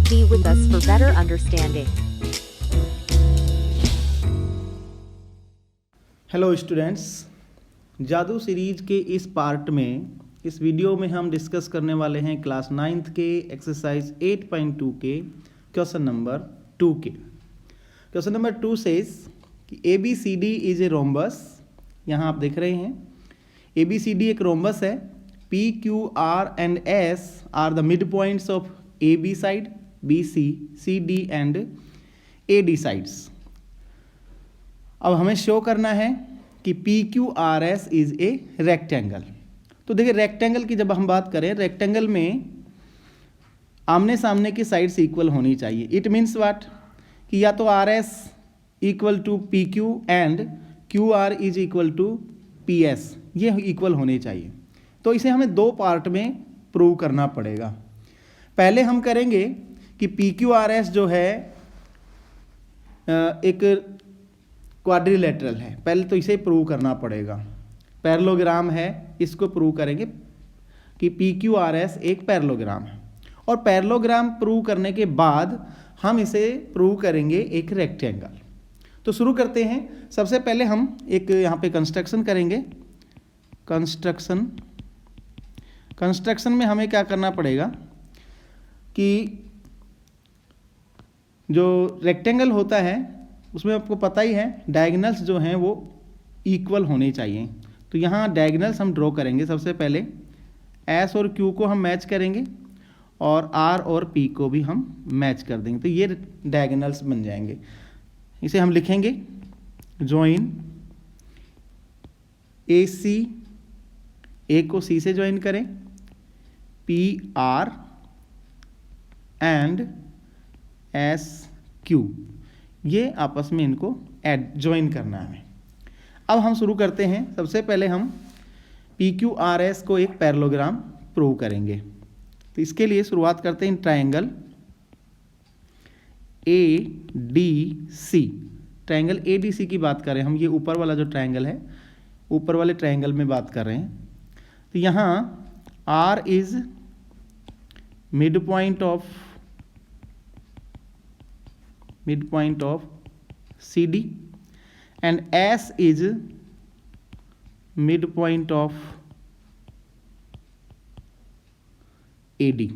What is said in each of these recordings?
Be with us for better understanding. Hello students, जादू series के इस पार्ट में, इस वीडियो में हम डिस्कस करने वाले हैं क्लास 9th के एक्सरसाइज 8.2 के क्वेश्चन नंबर 2 के। क्वेश्चन नंबर 2 सेज कि ABCD इज ए रोम्बस। यहाँ आप देख रहे हैं ABCD एक रोम्बस है। PQR and S are the mid points of AB side, BC, CD and AD sides. अब हमें शो करना है कि PQRS इज ए रेक्टेंगल। तो देखिए रेक्टेंगल की जब हम बात करें, रेक्टेंगल में आमने सामने की साइड्स इक्वल होनी चाहिए। इट मीन्स व्हाट कि या तो RS equal to PQ and QR is equal to PS, ये इक्वल होने चाहिए। तो इसे हमें दो पार्ट में प्रूव करना पड़ेगा। पहले हम करेंगे कि PQRS जो है एक क्वाड्रिलेटरल है, पहले तो इसे प्रूव करना पड़ेगा। पैरेललोग्राम है, इसको प्रूव करेंगे कि PQRS एक पैरेललोग्राम है। और पैरेललोग्राम प्रूव करने के बाद हम इसे प्रूव करेंगे एक रेक्टेंगल। तो शुरू करते हैं। सबसे पहले हम एक यहाँ पे कंस्ट्रक्शन करेंगे। कंस्ट्रक्शन में हमें क्या करना पड़ेगा कि जो रेक्टेंगल होता है उसमें आपको पता ही है डायगोनल्स जो हैं वो इक्वल होने चाहिए। तो यहाँ डायगोनल्स हम ड्रॉ करेंगे। सबसे पहले S और Q को हम मैच करेंगे और R और P को भी हम मैच कर देंगे। तो ये डायगोनल्स बन जाएंगे। इसे हम लिखेंगे जॉइन AC, A को C से ज्वाइन करें, PR एंड SQ, ये आपस में इनको ज्वाइन करना है। अब हम शुरू करते हैं। सबसे पहले हम PQRS को एक पैरेललोग्राम प्रूव करेंगे। तो इसके लिए शुरुआत करते हैं ट्रायंगल ADC। ट्रायंगल ADC की बात करें हम, ये ऊपर वाला जो ट्रायंगल है, ऊपर वाले ट्रायंगल में बात कर रहे हैं। तो यहाँ R is mid point of CD and S is midpoint of AD।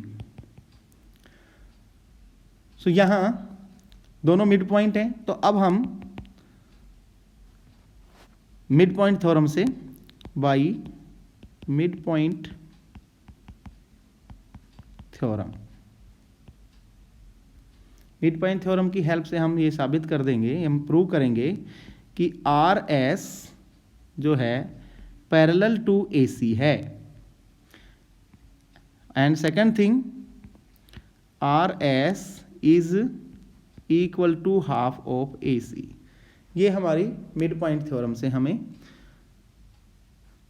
सो यहाँ दोनों मिड पॉइंट हैं। तो अब हम मिड पॉइंट थ्योरम से बाई मिड पॉइंट थ्योरम की हेल्प से हम ये साबित कर देंगे, हम प्रूव करेंगे कि RS जो है पैरेलल टू AC है। And second thing, RS is equal to half of AC। ये हमारी मिड पॉइंट थ्योरम से हमें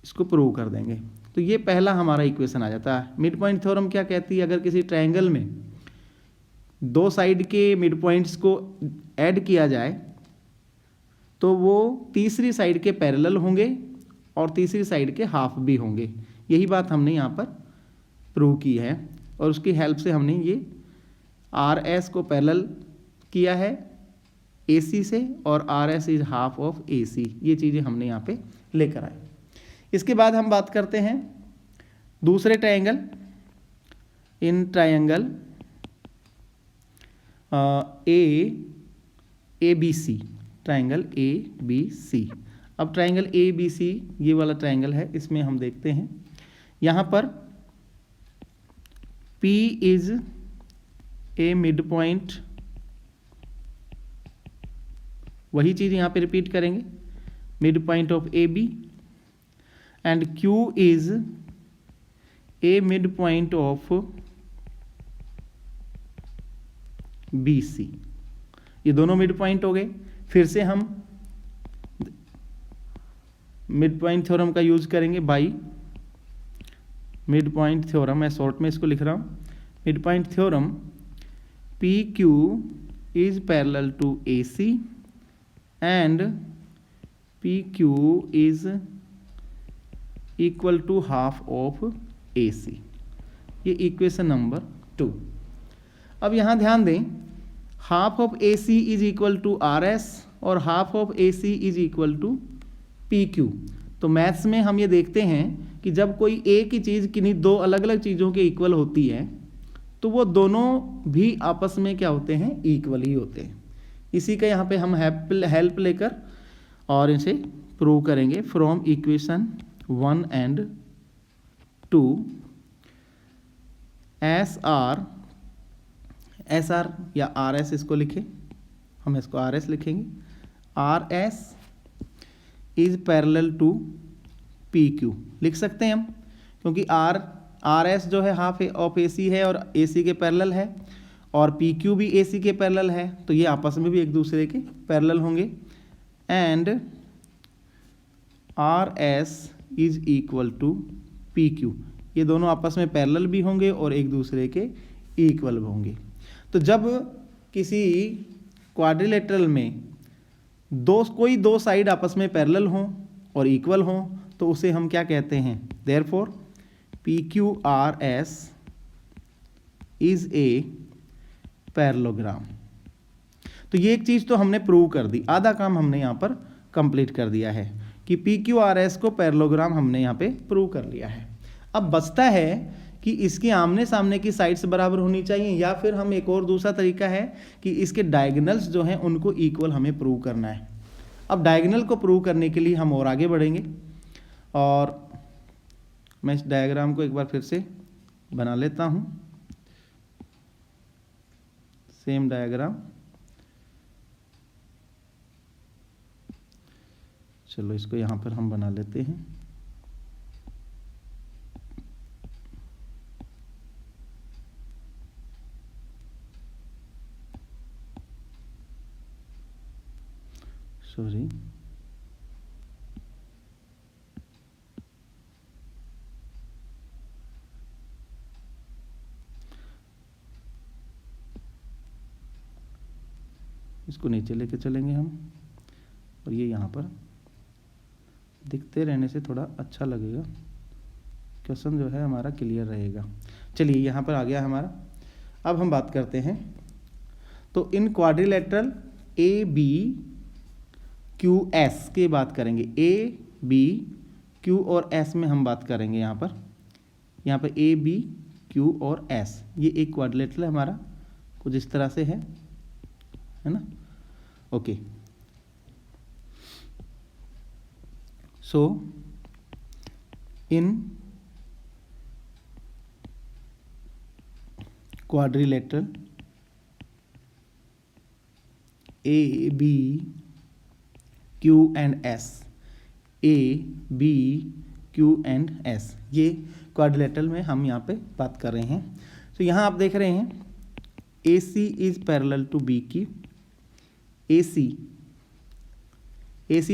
इसको प्रूव कर देंगे। तो ये पहला हमारा इक्वेशन आ जाता है। मिड पॉइंट थ्योरम क्या कहती है? अगर किसी ट्रायंगल में दो साइड के मिड पॉइंट्स को ऐड किया जाए तो वो तीसरी साइड के पैरेलल होंगे और तीसरी साइड के हाफ भी होंगे। यही बात हमने यहाँ पर प्रूव की है और उसकी हेल्प से हमने ये RS को पैरेलल किया है AC से और RS is half of AC। ये चीज़ें हमने यहाँ पे लेकर आए। इसके बाद हम बात करते हैं दूसरे triangle. In triangle ABC, triangle ABC। अब ट्रायंगल ABC ये वाला ट्रायंगल है, इसमें हम देखते हैं यहाँ पर P is a mid point, वही चीज़ यहाँ पे रिपीट करेंगे, mid point of AB and Q is a mid point of BC। ये दोनों मिड पॉइंट हो गए। फिर से हम मिड पॉइंट थ्योरम का यूज करेंगे बाई मिड पॉइंट थ्योरम। मैं शॉर्ट में इसको लिख रहा हूँ, mid point theorem PQ is parallel to AC and PQ is equal to half of AC। ये इक्वेशन नंबर 2। अब यहाँ ध्यान दें, half of A C is equal to R S और half of A C is equal to P Q. तो maths में हम ये देखते हैं कि जब कोई एक ही चीज़ किन्हीं दो अलग अलग चीज़ों के इक्वल होती है तो वो दोनों भी आपस में क्या होते हैं, इक्वल ही होते हैं। इसी का यहाँ पे हम हेल्प लेकर और इसे प्रूव करेंगे from equation 1 and 2। S R या आर एस इसको लिखें, हम इसको आर एस लिखेंगे। R S is parallel to P Q लिख सकते हैं हम, क्योंकि आर एस जो है हाफ ऑफ ए सी है और ए सी के पैरेलल है, और पी क्यू भी ए सी के पैरेलल है, तो ये आपस में भी एक दूसरे के पैरेलल होंगे। And R S is equal to P Q, ये दोनों आपस में पैरेलल भी होंगे और एक दूसरे के इक्वल होंगे। तो जब किसी क्वाड्रिलेटरल में कोई दो साइड आपस में पैरेलल हों और इक्वल हों तो उसे हम क्या कहते हैं, therefore P Q R S is a parallelogram. तो ये एक चीज़ तो हमने प्रूव कर दी, आधा काम हमने यहाँ पर कंप्लीट कर दिया है कि पी क्यू आर एस को पैरेललोग्राम हमने यहाँ पे प्रूव कर लिया है। अब बचता है कि इसकी आमने सामने की साइड्स बराबर होनी चाहिए, या फिर हम एक और दूसरा तरीका है कि इसके डायगोनल्स जो हैं उनको इक्वल हमें प्रूव करना है। अब डायगोनल को प्रूव करने के लिए हम और आगे बढ़ेंगे, और मैं इस डायग्राम को एक बार फिर से बना लेता हूँ, सेम डायग्राम। चलो इसको यहाँ पर हम बना लेते हैं। सॉरी, इसको नीचे लेके चलेंगे हम, और ये यहाँ पर दिखते रहने से थोड़ा अच्छा लगेगा, क्वेश्चन जो है हमारा क्लियर रहेगा। चलिए यहाँ पर आ गया हमारा। अब हम बात करते हैं, तो इन quadrilateral A B Q S की बात करेंगे। ए बी क्यू और एस में हम बात करेंगे। यहाँ पर ए बी क्यू और एस, ये एक क्वाड्रिलेटरल हमारा कुछ इस तरह से है ना। Okay, so in quadrilateral A B Q and S, A B Q and S, ये क्वाड्रिलेटरल में हम यहाँ पे बात कर रहे हैं। तो यहाँ आप देख रहे हैं A C is parallel to B Q. A C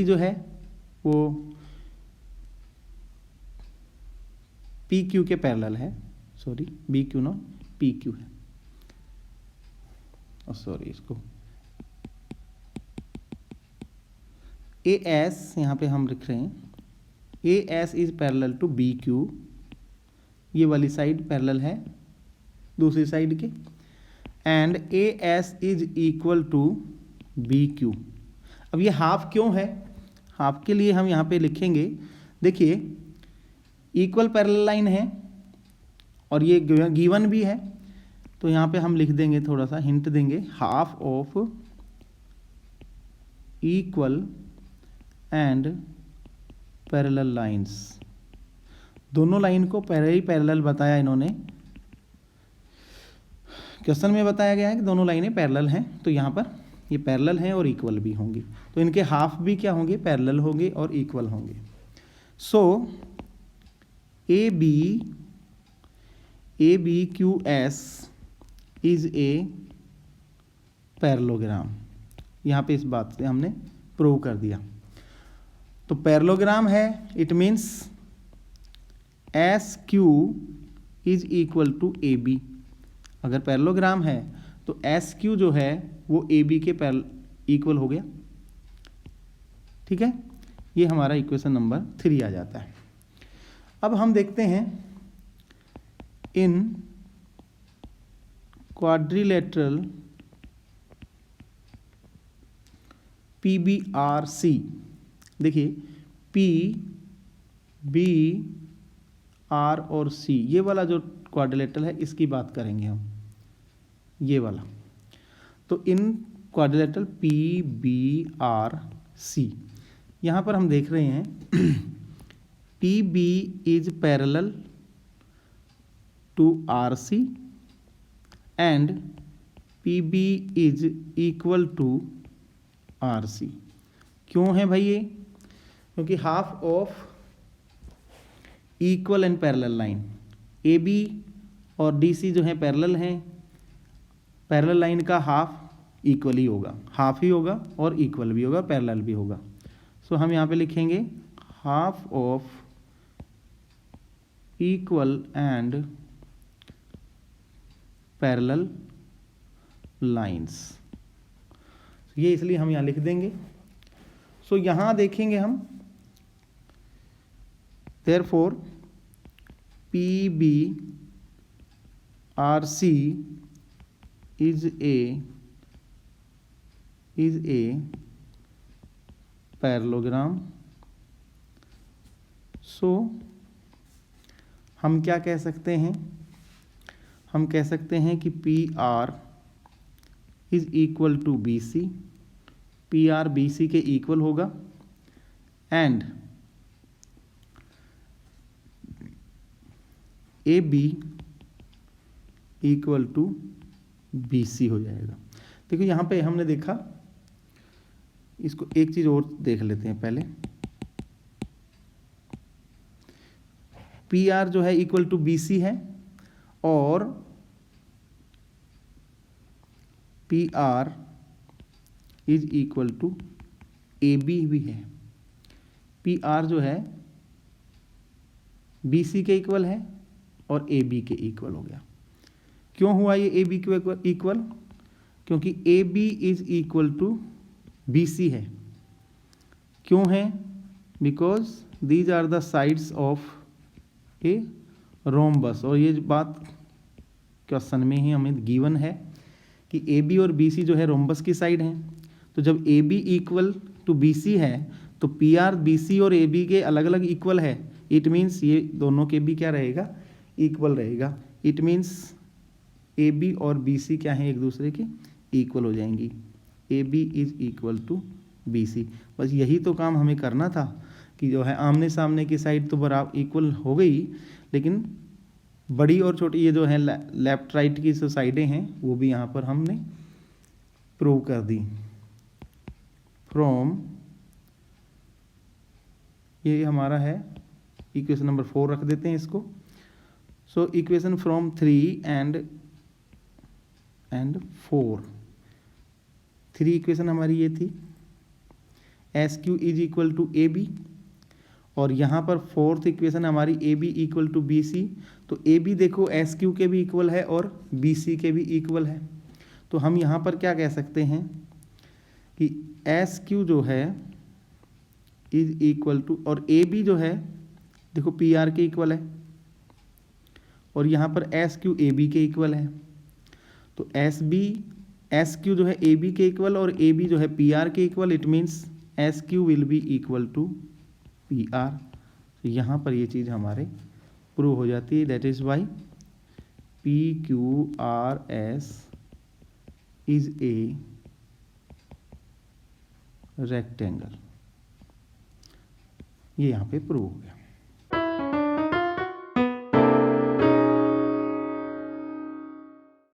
जो है वो पी क्यू के पैरेलल है, sorry B Q no P Q है, और सॉरी इसको ए एस यहाँ पे हम लिख रहे हैं। A S is parallel to B Q, ये वाली साइड पैरेलल है दूसरी साइड के, and A S is equal to B Q. अब ये हाफ क्यों है, हाफ के लिए हम यहाँ पे लिखेंगे, देखिए इक्वल पैरेलल लाइन है और ये गिवन भी है, तो यहाँ पे हम लिख देंगे, थोड़ा सा हिंट देंगे, half of equal and parallel lines. दोनों लाइन को पैरेलल बताया इन्होंने, क्वेश्चन में बताया गया है कि दोनों लाइनें पैरेलल हैं, तो यहाँ पर ये पैरेलल हैं और इक्वल भी होंगी, तो इनके हाफ भी क्या होंगे, पैरेलल होंगे और इक्वल होंगे। So A B Q S is a parallelogram. यहाँ पे इस बात से हमने प्रूव कर दिया। तो पैरेललोग्राम है, it means S Q is equal to A B. अगर पैरेललोग्राम है तो एस क्यू जो है वो ए बी के इक्वल हो गया, ठीक है। ये हमारा इक्वेशन नंबर 3 आ जाता है। अब हम देखते हैं इन क्वाड्रिलेटरल PBRC, देखिए P B R और C, ये वाला जो क्वाड्रिलेटरल है इसकी बात करेंगे हम, ये वाला। तो इन क्वाड्रिलेटरल PBRC, यहाँ पर हम देख रहे हैं PB is parallel to RC and PB is equal to RC। क्यों है भाई ये? क्योंकि half of equal and parallel line, AB और DC जो है पैरेलल हैं, पैरेलल लाइन का हाफ इक्वल ही होगा, हाफ ही होगा और इक्वल भी होगा, पैरेलल भी होगा। सो हम यहाँ पे लिखेंगे half of equal and parallel lines, ये इसलिए हम यहाँ लिख देंगे। सो यहाँ देखेंगे हम, therefore PBRC is a parallelogram। सो हम क्या कह सकते हैं? हम कह सकते हैं कि PR is equal to BC, PR BC के इक्वल होगा and AB equal to BC हो जाएगा। देखो यहाँ पे हमने देखा, इसको एक चीज़ और देख लेते हैं पहले। PR जो है इक्वल टू BC है और PR is equal to AB भी है। PR जो है BC के इक्वल है और AB के इक्वल हो गया। क्यों हुआ ये AB के इक्वल? क्योंकि AB is equal to BC है। क्यों है? Because these are the sides of a rhombus, और ये बात क्वेश्चन में ही हमें गिवन है कि AB और BC जो है रोम्बस की साइड हैं। तो जब AB इक्वल टू BC है तो PR BC और AB के अलग अलग इक्वल है। इट मीन्स ये दोनों के भी क्या रहेगा? इक्वल रहेगा। इट मीन्स AB और BC क्या हैं? एक दूसरे के इक्वल हो जाएंगी। AB is equal to BC। बस यही तो काम हमें करना था कि जो है आमने सामने की साइड तो बराबर इक्वल हो गई, लेकिन बड़ी और छोटी ये जो है लेफ्ट राइट की जो साइडें हैं वो भी यहाँ पर हमने प्रूव कर दी। फ्रॉम, ये हमारा है इक्वेशन नंबर 4, रख देते हैं इसको। So equation from 3 and 4, 3 equation हमारी ये थी, SQ is equal to AB, और यहाँ पर 4th इक्वेशन हमारी AB इक्वल टू BC। तो AB देखो SQ के भी इक्वल है और BC के भी इक्वल है। तो हम यहाँ पर क्या कह सकते हैं कि SQ जो है इज इक्वल टू, और AB जो है देखो PR के इक्वल है, और यहाँ पर SQ AB के इक्वल है। तो SQ जो है AB के इक्वल और AB जो है PR के equal. It means SQ will be equal to PR। तो यहाँ पर ये चीज़ हमारे प्रूव हो जाती है। That is why PQRS is a rectangle. ये यहाँ पे प्रूव हो गया।